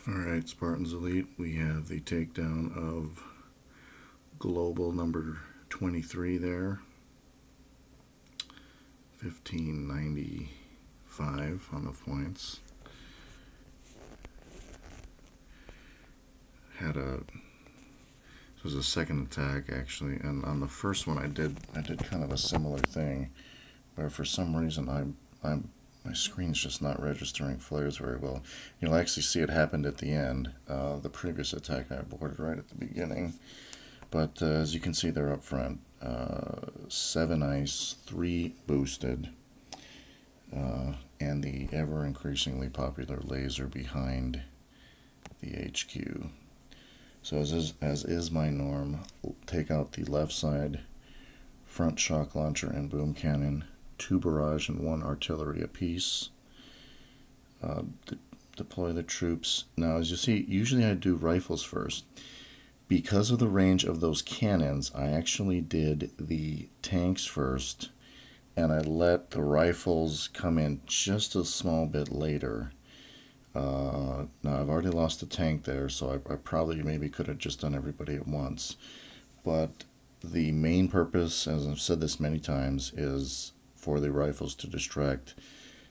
Alright, Spartans Elite, we have the takedown of Global number 23 there. 1595 on the points. This was a second attack actually, and on the first one I did kind of a similar thing, where for some reason my screen's just not registering flares very well. You'll actually see it happened at the end. The previous attack I aborted right at the beginning. But as you can see there up front, 7 ice, 3 boosted, and the ever increasingly popular laser behind the HQ. So as is my norm, take out the left side front shock launcher and boom cannon, 2 barrage and 1 artillery apiece. Deploy the troops. Now as you see, usually I do rifles first. Because of the range of those cannons, I actually did the tanks first, and I let the rifles come in just a small bit later. Now I've already lost a tank there, so I probably maybe could have just done everybody at once. But the main purpose, as I've said this many times, is for the rifles to distract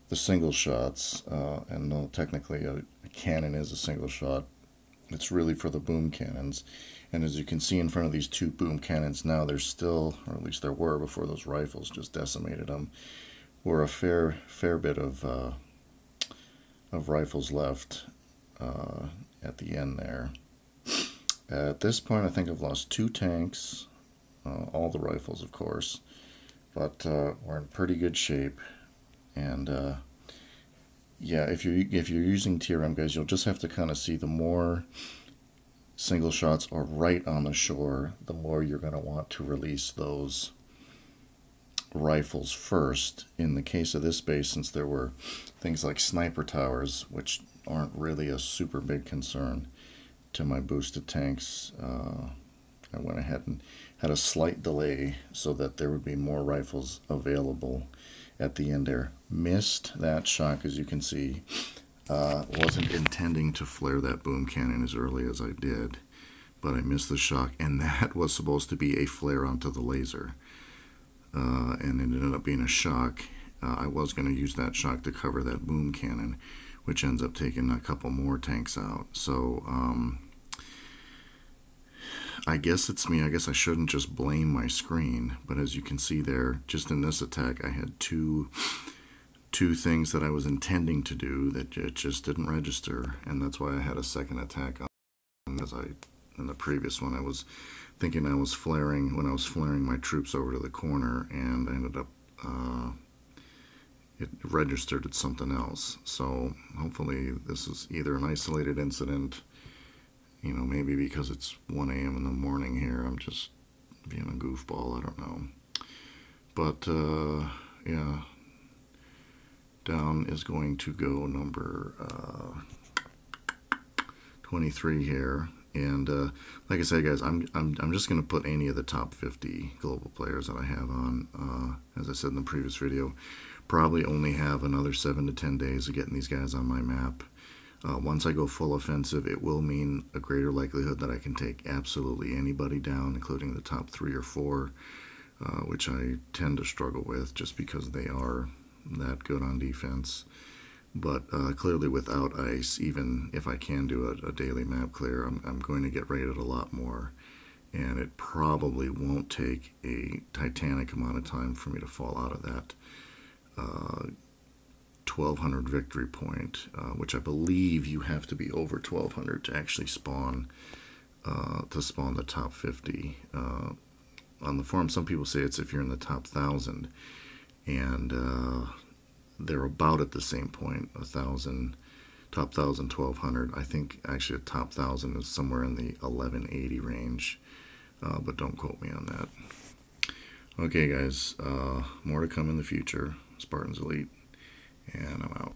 the single shots. And though technically a cannon is a single shot, it's really for the boom cannons. And as you can see in front of these 2 boom cannons now, there's still, or at least there were before those rifles just decimated them, were a fair bit of rifles left at the end there. At this point I think I've lost 2 tanks, all the rifles of course, but we're in pretty good shape. And yeah, if you're using TRM, guys, you'll just have to kind of see the more single shots are right on the shore, the more you're going to want to release those rifles first. In the case of this base, since there were things like sniper towers, which aren't really a super big concern to my boosted tanks, I went ahead and had a slight delay so that there would be more rifles available at the end there. Missed that shock, as you can see. Wasn't intending to flare that boom cannon as early as I did, but I missed the shock, and that was supposed to be a flare onto the laser, and it ended up being a shock. I was going to use that shock to cover that boom cannon, which ends up taking a couple more tanks out. So I guess it's me. I guess I shouldn't just blame my screen, but as you can see there, just in this attack I had two things that I was intending to do that it just didn't register, and that's why I had a second attack on. As in the previous one, I was thinking I was flaring when I was flaring my troops over to the corner, and I ended up it registered as something else. So hopefully this is either an isolated incident, you know, maybe because it's 1 a.m. in the morning here, I'm just being a goofball, I don't know. But yeah, down is going to go number 23 here. And like I said, guys, I'm just going to put any of the top 50 global players that I have on. As I said in the previous video, probably only have another 7 to 10 days of getting these guys on my map. Once I go full offensive, it will mean a greater likelihood that I can take absolutely anybody down, including the top 3 or 4, which I tend to struggle with just because they are that good on defense. But clearly without ice, even if I can do a daily map clear, I'm going to get rated a lot more, and it probably won't take a titanic amount of time for me to fall out of that 1200 victory point, which I believe you have to be over 1200 to actually spawn the top 50. On the forum, some people say it's if you're in the top 1000, and they're about at the same point. 1,000, top 1,000, 1,200. I think actually the top 1,000 is somewhere in the 1180 range, but don't quote me on that. Okay, guys, more to come in the future. Spartans Elite, and I'm out.